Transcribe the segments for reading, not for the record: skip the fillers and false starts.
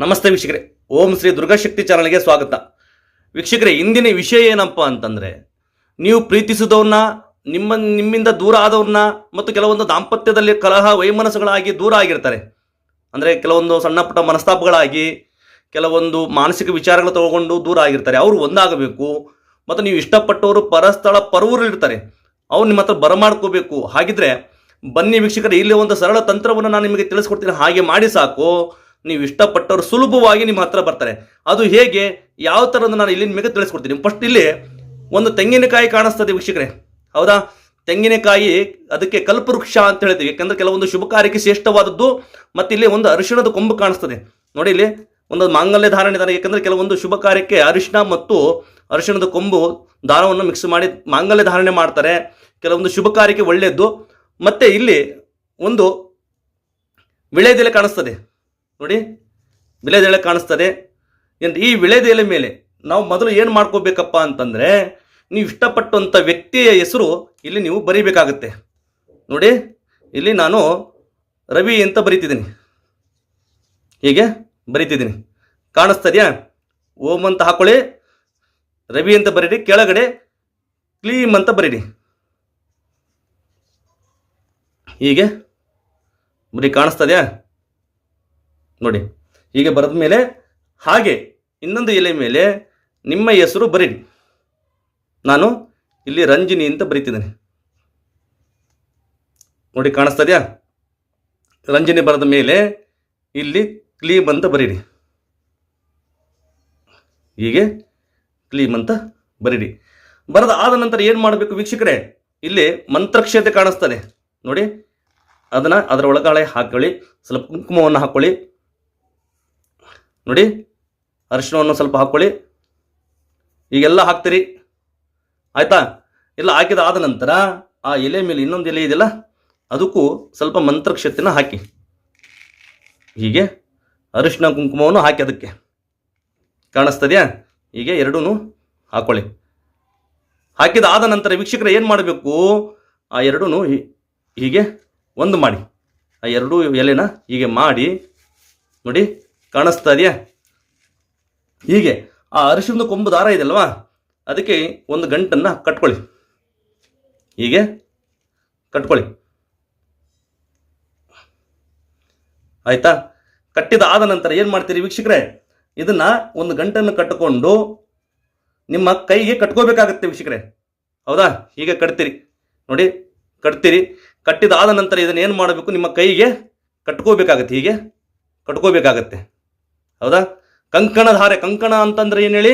ನಮಸ್ತೆ ವೀಕ್ಷಕರೇ, ಓಂ ಶ್ರೀ ದುರ್ಗಾಶಕ್ತಿ ಚಾನಲ್ಗೆ ಸ್ವಾಗತ. ವೀಕ್ಷಕರೇ, ಇಂದಿನ ವಿಷಯ ಏನಪ್ಪ ಅಂತಂದರೆ, ನೀವು ಪ್ರೀತಿಸಿದವ್ರನ್ನ, ನಿಮ್ಮಿಂದ ದೂರ ಆದವ್ರನ್ನ ಮತ್ತು ಕೆಲವೊಂದು ದಾಂಪತ್ಯದಲ್ಲಿ ಕಲಹ ವೈಮನಸ್ಸುಗಳಾಗಿ ದೂರ ಆಗಿರ್ತಾರೆ. ಅಂದರೆ ಕೆಲವೊಂದು ಸಣ್ಣ ಪುಟ್ಟ ಮನಸ್ತಾಪಗಳಾಗಿ ಕೆಲವೊಂದು ಮಾನಸಿಕ ವಿಚಾರಗಳು ತಗೊಂಡು ದೂರ ಆಗಿರ್ತಾರೆ. ಅವರು ಒಂದಾಗಬೇಕು. ಮತ್ತು ನೀವು ಇಷ್ಟಪಟ್ಟವರು ಪರಸ್ಥಳ ಪರವೂರಿರ್ತಾರೆ, ಅವ್ರು ನಿಮ್ಮ ಹತ್ರ ಬರಮಾಡ್ಕೋಬೇಕು. ಹಾಗಿದ್ರೆ ಬನ್ನಿ ವೀಕ್ಷಕರೇ, ಇಲ್ಲಿ ಒಂದು ಸರಳ ತಂತ್ರವನ್ನು ನಾನು ನಿಮಗೆ ತಿಳಿಸ್ಕೊಡ್ತೀನಿ. ಹಾಗೆ ಮಾಡಿ ಸಾಕು, ನೀವು ಇಷ್ಟಪಟ್ಟವರು ಸುಲಭವಾಗಿ ನಿಮ್ಮ ಹತ್ರ ಬರ್ತಾರೆ. ಅದು ಹೇಗೆ, ಯಾವ ಥರದ ನಾನು ಇಲ್ಲಿ ನಿಮಗೆ ತಿಳಿಸ್ಕೊಡ್ತೀನಿ. ಫಸ್ಟ್ ಇಲ್ಲಿ ಒಂದು ತೆಂಗಿನಕಾಯಿ ಕಾಣಿಸ್ತದೆ ವೀಕ್ಷಕರೇ, ಹೌದಾ? ತೆಂಗಿನಕಾಯಿ, ಅದಕ್ಕೆ ಕಲ್ಪವೃಕ್ಷ ಅಂತ ಹೇಳ್ತೀವಿ, ಯಾಕಂದ್ರೆ ಕೆಲವೊಂದು ಶುಭ ಕಾರ್ಯಕ್ಕೆ ಶ್ರೇಷ್ಠವಾದದ್ದು. ಮತ್ತು ಇಲ್ಲಿ ಒಂದು ಅರಿಶಿಣದ ಕೊಂಬು ಕಾಣಿಸ್ತದೆ ನೋಡಿ. ಇಲ್ಲಿ ಒಂದು ಮಾಂಗಲ್ಯ ಧಾರಣೆ ದಾರ, ಯಾಕಂದರೆ ಕೆಲವೊಂದು ಶುಭ ಕಾರ್ಯಕ್ಕೆ ಅರಿಶಿಣ ಮತ್ತು ಅರಿಶಿಣದ ಕೊಂಬು ದಾರವನ್ನು ಮಿಕ್ಸ್ ಮಾಡಿ ಮಾಂಗಲ್ಯ ಧಾರಣೆ ಮಾಡ್ತಾರೆ. ಕೆಲವೊಂದು ಶುಭ ಕಾರ್ಯಕ್ಕೆ ಒಳ್ಳೆಯದು. ಮತ್ತು ಇಲ್ಲಿ ಒಂದು ವಿಳೆದೆಲೆ ಕಾಣಿಸ್ತದೆ ನೋಡಿ, ವಿಳೆದೆಲೆ ಕಾಣಿಸ್ತದೆ. ಈ ವಿಳೆದೆಲೆ ಮೇಲೆ ನಾವು ಮೊದಲು ಏನು ಮಾಡ್ಕೋಬೇಕಪ್ಪ ಅಂತಂದರೆ, ನೀವು ಇಷ್ಟಪಟ್ಟಂಥ ವ್ಯಕ್ತಿಯ ಹೆಸರು ಇಲ್ಲಿ ನೀವು ಬರೀಬೇಕಾಗುತ್ತೆ ನೋಡಿ. ಇಲ್ಲಿ ನಾನು ರವಿ ಅಂತ ಬರೀತಿದ್ದೀನಿ, ಹೀಗೆ ಬರೀತಿದ್ದೀನಿ, ಕಾಣಿಸ್ತದೆಯಾ? ಓಂ ಅಂತ ಹಾಕೊಳ್ಳಿ, ರವಿ ಅಂತ ಬರೀರಿ, ಕೆಳಗಡೆ ಕ್ಲೀಮ್ ಅಂತ ಬರೀರಿ, ಹೀಗೆ ಬರೀ, ಕಾಣಿಸ್ತದೆಯಾ ನೋಡಿ. ಹೀಗೆ ಬರೆದ ಮೇಲೆ ಹಾಗೆ ಇನ್ನೊಂದು ಎಲೆ ಮೇಲೆ ನಿಮ್ಮ ಹೆಸರು ಬರೀರಿ. ನಾನು ಇಲ್ಲಿ ರಂಜಿನಿ ಅಂತ ಬರೀತಿದ್ದೀನಿ ನೋಡಿ, ಕಾಣಿಸ್ತದೆಯಾ? ರಂಜಿನಿ ಬರೆದ ಮೇಲೆ ಇಲ್ಲಿ ಕ್ಲೀಮ್ ಅಂತ ಬರೀರಿ, ಹೀಗೆ ಕ್ಲೀಮ್ ಅಂತ ಬರೀರಿ. ಬರೆದ ಆದ ನಂತರ ಏನು ಮಾಡಬೇಕು ವೀಕ್ಷಕರೇ, ಇಲ್ಲಿ ಮಂತ್ರಕ್ಷತೆ ಕಾಣಿಸ್ತದೆ ನೋಡಿ, ಅದನ್ನು ಅದರ ಒಳಗಡೆ ಹಾಕೊಳ್ಳಿ. ಸ್ವಲ್ಪ ಕುಂಕುಮವನ್ನು ಹಾಕ್ಕೊಳ್ಳಿ ನೋಡಿ, ಅರಿಶಿಣವನ್ನು ಸ್ವಲ್ಪ ಹಾಕ್ಕೊಳ್ಳಿ. ಈಗೆಲ್ಲ ಹಾಕ್ತೀರಿ, ಆಯಿತಾ? ಎಲ್ಲ ಹಾಕಿದ ಆದ ನಂತರ ಆ ಎಲೆ ಮೇಲೆ ಇನ್ನೊಂದು ಎಲೆ ಇದೆಯಲ್ಲ, ಅದಕ್ಕೂ ಸ್ವಲ್ಪ ಮಂತ್ರಕ್ಷತೆನ ಹಾಕಿ, ಹೀಗೆ ಅರಿಶಿಣ ಕುಂಕುಮವನ್ನು ಹಾಕಿ ಅದಕ್ಕೆ, ಕಾಣಿಸ್ತದೆಯಾ? ಹೀಗೆ ಎರಡೂ ಹಾಕ್ಕೊಳ್ಳಿ. ಹಾಕಿದ ಆದ ನಂತರ ವೀಕ್ಷಕರು ಏನು ಮಾಡಬೇಕು, ಆ ಎರಡೂ ಹೀಗೆ ಒಂದು ಮಾಡಿ, ಆ ಎರಡೂ ಎಲೆನ ಹೀಗೆ ಮಾಡಿ ನೋಡಿ, ಕಾಣಿಸ್ತಾ ಇದೆಯಾ? ಹೀಗೆ ಆ ಅರಿಶಿಣದ ಕೊಂಬು ದಾರ ಇದೆಯಲ್ವಾ, ಅದಕ್ಕೆ ಒಂದು ಗಂಟನ್ನು ಕಟ್ಕೊಳ್ಳಿ, ಹೀಗೆ ಕಟ್ಕೊಳ್ಳಿ, ಆಯಿತಾ? ಕಟ್ಟಿದ ಆದ ನಂತರ ಏನು ಮಾಡ್ತೀರಿ ವೀಕ್ಷಕರೇ, ಇದನ್ನು ಒಂದು ಗಂಟನ್ನು ಕಟ್ಟಿಕೊಂಡು ನಿಮ್ಮ ಕೈಗೆ ಕಟ್ಕೋಬೇಕಾಗತ್ತೆ ವೀಕ್ಷಕರೇ, ಹೌದಾ? ಹೀಗೆ ಕಟ್ತೀರಿ ನೋಡಿ, ಕಟ್ತೀರಿ. ಕಟ್ಟಿದ ಆದ ನಂತರ ಇದನ್ನು ಏನು ಮಾಡಬೇಕು, ನಿಮ್ಮ ಕೈಗೆ ಕಟ್ಕೋಬೇಕಾಗತ್ತೆ, ಹೀಗೆ ಕಟ್ಕೋಬೇಕಾಗತ್ತೆ, ಹೌದಾ? ಕಂಕಣಧಾರೆ, ಕಂಕಣ ಅಂತಂದ್ರೆ ಏನು ಹೇಳಿ,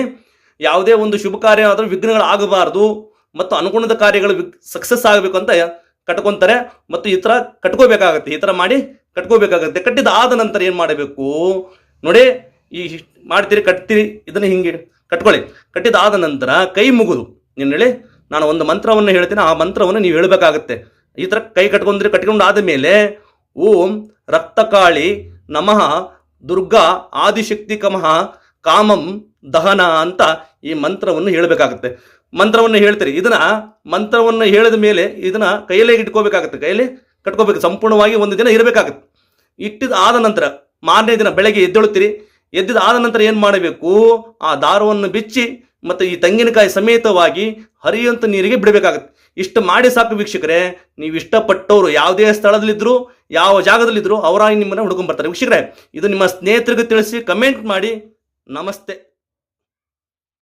ಯಾವುದೇ ಒಂದು ಶುಭ ಕಾರ್ಯ ಆದರೂ ವಿಘ್ನಗಳು ಆಗಬಾರ್ದು ಮತ್ತು ಅನುಗುಣದ ಕಾರ್ಯಗಳು ಸಕ್ಸಸ್ ಆಗಬೇಕು ಅಂತ ಕಟ್ಕೊತಾರೆ. ಮತ್ತು ಈ ಥರ ಕಟ್ಕೋಬೇಕಾಗತ್ತೆ, ಈ ಥರ ಮಾಡಿ ಕಟ್ಕೋಬೇಕಾಗತ್ತೆ. ಕಟ್ಟಿದ ಆದ ನಂತರ ಏನು ಮಾಡಬೇಕು ನೋಡಿ, ಈ ಮಾಡ್ತೀರಿ, ಕಟ್ತೀರಿ, ಇದನ್ನು ಹಿಂಗೆ ಕಟ್ಕೊಳ್ಳಿ. ಕಟ್ಟಿದ ಆದ ನಂತರ ಕೈ ಮುಗಿದು ಏನು ಹೇಳಿ, ನಾನು ಒಂದು ಮಂತ್ರವನ್ನು ಹೇಳ್ತೀನಿ, ಆ ಮಂತ್ರವನ್ನು ನೀವು ಹೇಳಬೇಕಾಗತ್ತೆ. ಈ ಥರ ಕೈ ಕಟ್ಕೊಂಡು ಆದ ಮೇಲೆ ಓಂ ರಕ್ತಕಾಳಿ ನಮಃ ದುರ್ಗಾ ಆದಿಶಕ್ತಿ ಕಮಃ ಕಾಮಂ ದಹನ ಅಂತ ಈ ಮಂತ್ರವನ್ನು ಹೇಳಬೇಕಾಗುತ್ತೆ. ಮಂತ್ರವನ್ನು ಹೇಳ್ತೀರಿ, ಇದನ್ನ ಮಂತ್ರವನ್ನು ಹೇಳಿದ ಮೇಲೆ ಇದನ್ನ ಕೈಯಲ್ಲೇ ಇಟ್ಕೋಬೇಕಾಗುತ್ತೆ, ಕೈಯಲ್ಲಿ ಕಟ್ಕೋಬೇಕು. ಸಂಪೂರ್ಣವಾಗಿ ಒಂದು ದಿನ ಇರಬೇಕಾಗುತ್ತೆ. ಇಟ್ಟಿದ ಆದ ನಂತರ ಮಾರನೇ ದಿನ ಬೆಳಗ್ಗೆ ಎದ್ದೇಳುತ್ತೀರಿ. ಎದ್ದಿದ ಆದ ನಂತರ ಏನು ಮಾಡಬೇಕು, ಆ ದಾರವನ್ನು ಬಿಚ್ಚಿ ಮತ್ತು ಈ ತೆಂಗಿನಕಾಯಿ ಸಮೇತವಾಗಿ ಹರಿಯುವಂಥ ನೀರಿಗೆ ಬಿಡಬೇಕಾಗುತ್ತೆ. ಇಷ್ಟು ಮಾಡಿ ಸಾಕು ವೀಕ್ಷಕರೇ. ನೀವು ಇಷ್ಟಪಟ್ಟವರು ಯಾವುದೇ ಸ್ಥಳದಲ್ಲಿದ್ದರೂ, ಯಾವ ಜಾಗದಲ್ಲಿದ್ದರೂ ಅವರಾಗಿ ನಿಮ್ಮನ್ನು ಹುಡ್ಕೊಂಡ್ಬರ್ತಾರೆ ವೀಕ್ಷಕರೇ. ಇದು ನಿಮ್ಮ ಸ್ನೇಹಿತರಿಗೆ ತಿಳಿಸಿ, ಕಮೆಂಟ್ ಮಾಡಿ. ನಮಸ್ತೆ.